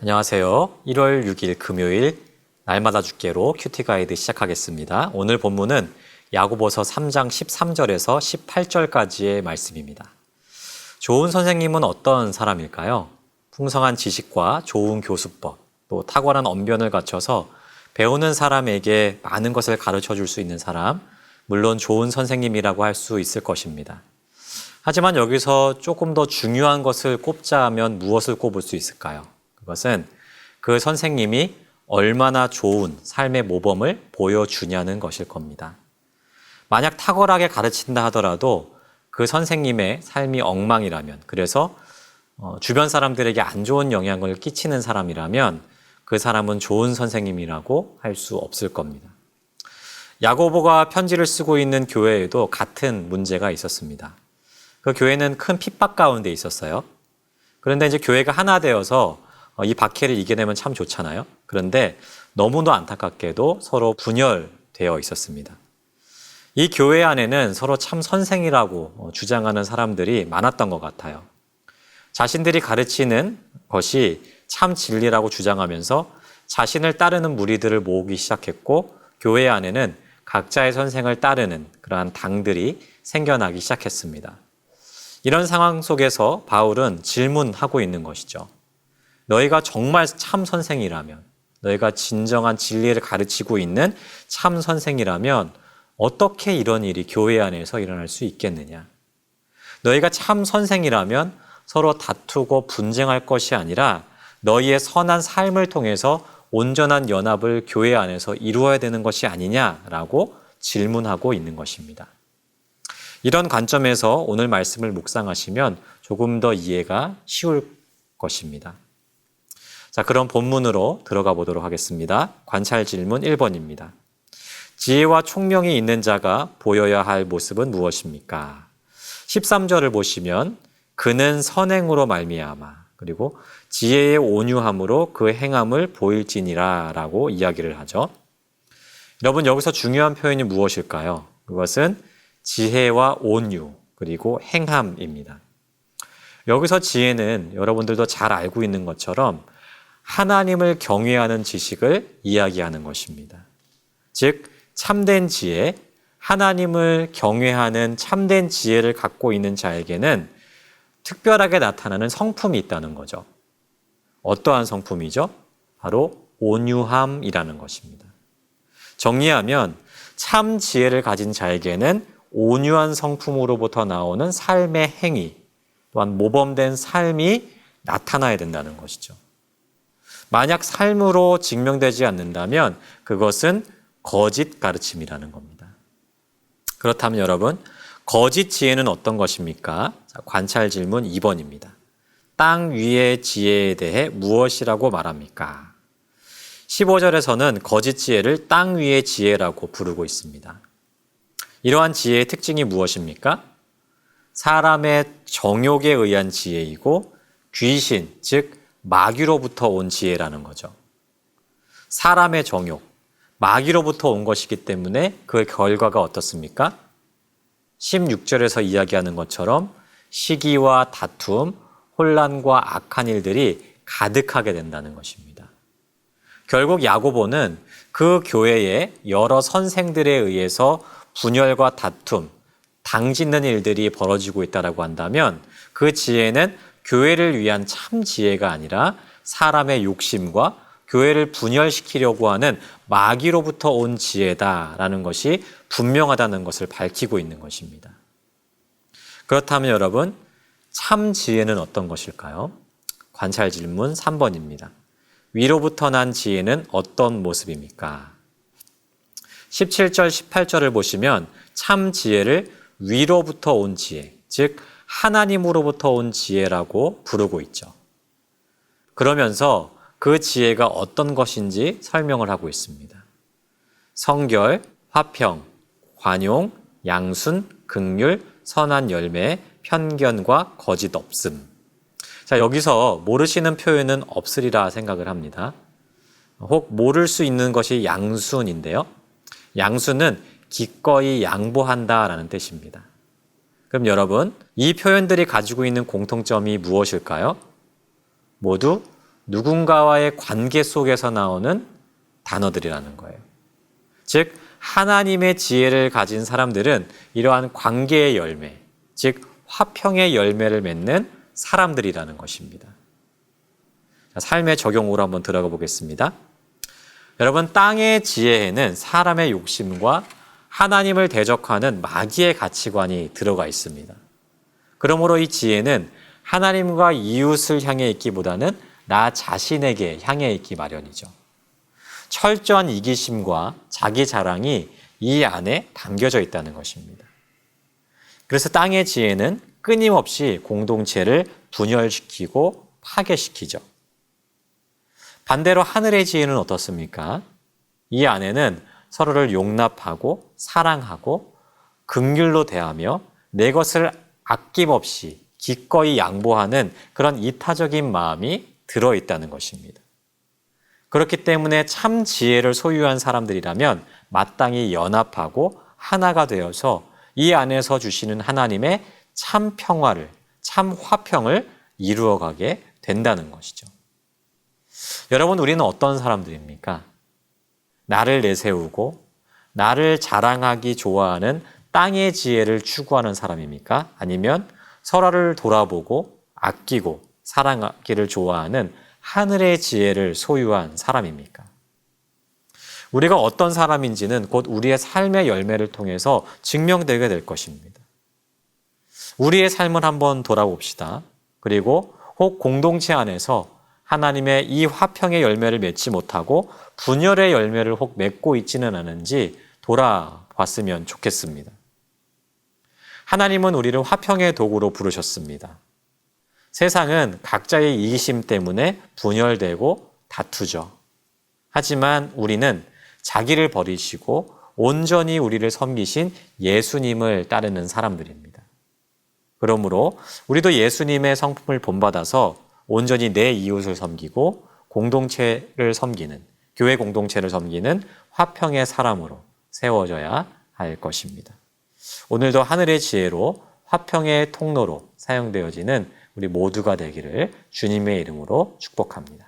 안녕하세요. 1월 6일 금요일 날마다 죽게로 큐티 가이드 시작하겠습니다. 오늘 본문은 야고보서 3장 13절에서 18절까지의 말씀입니다. 좋은 선생님은 어떤 사람일까요? 풍성한 지식과 좋은 교수법, 또 탁월한 언변을 갖춰서 배우는 사람에게 많은 것을 가르쳐 줄 수 있는 사람, 물론 좋은 선생님이라고 할 수 있을 것입니다. 하지만 여기서 조금 더 중요한 것을 꼽자 하면 무엇을 꼽을 수 있을까요? 그것은 그 선생님이 얼마나 좋은 삶의 모범을 보여주냐는 것일 겁니다. 만약 탁월하게 가르친다 하더라도 그 선생님의 삶이 엉망이라면, 그래서 주변 사람들에게 안 좋은 영향을 끼치는 사람이라면 그 사람은 좋은 선생님이라고 할 수 없을 겁니다. 야고보가 편지를 쓰고 있는 교회에도 같은 문제가 있었습니다. 그 교회는 큰 핍박 가운데 있었어요. 그런데 이제 교회가 하나 되어서 이 박해를 이겨내면 참 좋잖아요. 그런데 너무도 안타깝게도 서로 분열되어 있었습니다. 이 교회 안에는 서로 참 선생이라고 주장하는 사람들이 많았던 것 같아요. 자신들이 가르치는 것이 참 진리라고 주장하면서 자신을 따르는 무리들을 모으기 시작했고, 교회 안에는 각자의 선생을 따르는 그러한 당들이 생겨나기 시작했습니다. 이런 상황 속에서 바울은 질문하고 있는 것이죠. 너희가 정말 참 선생이라면, 너희가 진정한 진리를 가르치고 있는 참 선생이라면 어떻게 이런 일이 교회 안에서 일어날 수 있겠느냐? 너희가 참 선생이라면 서로 다투고 분쟁할 것이 아니라 너희의 선한 삶을 통해서 온전한 연합을 교회 안에서 이루어야 되는 것이 아니냐라고 질문하고 있는 것입니다. 이런 관점에서 오늘 말씀을 묵상하시면 조금 더 이해가 쉬울 것입니다. 자, 그럼 본문으로 들어가 보도록 하겠습니다. 관찰 질문 1번입니다. 지혜와 총명이 있는 자가 보여야 할 모습은 무엇입니까? 13절을 보시면 그는 선행으로 말미암아, 그리고 지혜의 온유함으로 그 행함을 보일지니라 라고 이야기를 하죠. 여러분, 여기서 중요한 표현이 무엇일까요? 그것은 지혜와 온유, 그리고 행함입니다. 여기서 지혜는 여러분들도 잘 알고 있는 것처럼 하나님을 경외하는 지식을 이야기하는 것입니다. 즉, 참된 지혜, 하나님을 경외하는 참된 지혜를 갖고 있는 자에게는 특별하게 나타나는 성품이 있다는 거죠. 어떠한 성품이죠? 바로 온유함이라는 것입니다. 정리하면 참 지혜를 가진 자에게는 온유한 성품으로부터 나오는 삶의 행위, 또한 모범된 삶이 나타나야 된다는 것이죠. 만약 삶으로 증명되지 않는다면 그것은 거짓 가르침이라는 겁니다. 그렇다면 여러분, 거짓 지혜는 어떤 것입니까? 자, 관찰 질문 2번입니다. 땅 위의 지혜에 대해 무엇이라고 말합니까? 15절에서는 거짓 지혜를 땅 위의 지혜라고 부르고 있습니다. 이러한 지혜의 특징이 무엇입니까? 사람의 정욕에 의한 지혜이고 귀신, 즉 마귀로부터 온 지혜라는 거죠. 사람의 정욕, 마귀로부터 온 것이기 때문에 그 결과가 어떻습니까? 16절에서 이야기하는 것처럼 시기와 다툼, 혼란과 악한 일들이 가득하게 된다는 것입니다. 결국 야고보는 그 교회의 여러 선생들에 의해서 분열과 다툼, 당짓는 일들이 벌어지고 있다고 한다면 그 지혜는 교회를 위한 참 지혜가 아니라 사람의 욕심과 교회를 분열시키려고 하는 마귀로부터 온 지혜다라는 것이 분명하다는 것을 밝히고 있는 것입니다. 그렇다면 여러분, 참 지혜는 어떤 것일까요? 관찰 질문 3번입니다. 위로부터 난 지혜는 어떤 모습입니까? 17절, 18절을 보시면 참 지혜를 위로부터 온 지혜, 즉 하나님으로부터 온 지혜라고 부르고 있죠. 그러면서 그 지혜가 어떤 것인지 설명을 하고 있습니다. 성결, 화평, 관용, 양순, 긍휼, 선한 열매, 편견과 거짓 없음. 자, 여기서 모르시는 표현은 없으리라 생각을 합니다. 혹 모를 수 있는 것이 양순인데요. 양순은 기꺼이 양보한다라는 뜻입니다. 그럼 여러분, 이 표현들이 가지고 있는 공통점이 무엇일까요? 모두 누군가와의 관계 속에서 나오는 단어들이라는 거예요. 즉, 하나님의 지혜를 가진 사람들은 이러한 관계의 열매, 즉 화평의 열매를 맺는 사람들이라는 것입니다. 삶의 적용으로 한번 들어가 보겠습니다. 여러분, 땅의 지혜에는 사람의 욕심과 하나님을 대적하는 마귀의 가치관이 들어가 있습니다. 그러므로 이 지혜는 하나님과 이웃을 향해 있기보다는 나 자신에게 향해 있기 마련이죠. 철저한 이기심과 자기 자랑이 이 안에 담겨져 있다는 것입니다. 그래서 땅의 지혜는 끊임없이 공동체를 분열시키고 파괴시키죠. 반대로 하늘의 지혜는 어떻습니까? 이 안에는 서로를 용납하고 사랑하고 긍휼로 대하며 내 것을 아낌없이 기꺼이 양보하는 그런 이타적인 마음이 들어있다는 것입니다. 그렇기 때문에 참 지혜를 소유한 사람들이라면 마땅히 연합하고 하나가 되어서 이 안에서 주시는 하나님의 참 평화를, 참 화평을 이루어가게 된다는 것이죠. 여러분, 우리는 어떤 사람들입니까? 나를 내세우고 나를 자랑하기 좋아하는 땅의 지혜를 추구하는 사람입니까? 아니면 서로를 돌아보고 아끼고 사랑하기를 좋아하는 하늘의 지혜를 소유한 사람입니까? 우리가 어떤 사람인지는 곧 우리의 삶의 열매를 통해서 증명되게 될 것입니다. 우리의 삶을 한번 돌아봅시다. 그리고 혹 공동체 안에서 하나님의 이 화평의 열매를 맺지 못하고 분열의 열매를 혹 맺고 있지는 않은지 돌아봤으면 좋겠습니다. 하나님은 우리를 화평의 도구로 부르셨습니다. 세상은 각자의 이기심 때문에 분열되고 다투죠. 하지만 우리는 자기를 버리시고 온전히 우리를 섬기신 예수님을 따르는 사람들입니다. 그러므로 우리도 예수님의 성품을 본받아서 온전히 내 이웃을 섬기고 공동체를 섬기는, 교회 공동체를 섬기는 화평의 사람으로 세워져야 할 것입니다. 오늘도 하늘의 지혜로 화평의 통로로 사용되어지는 우리 모두가 되기를 주님의 이름으로 축복합니다.